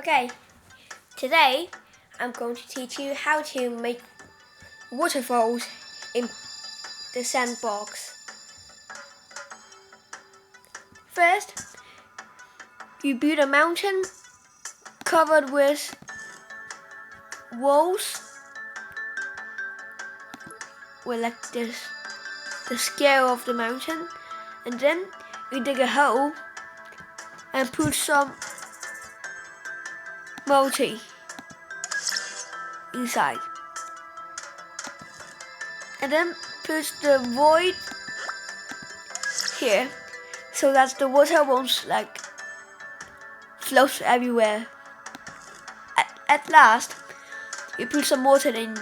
Okay, today I'm going to teach you how to make waterfalls in the sandbox. First, you build a mountain covered with walls with like this, the scale of the mountain, and then you dig a hole and put some multi inside, and then put the void here so that the water won't like float everywhere. At last, you put some water in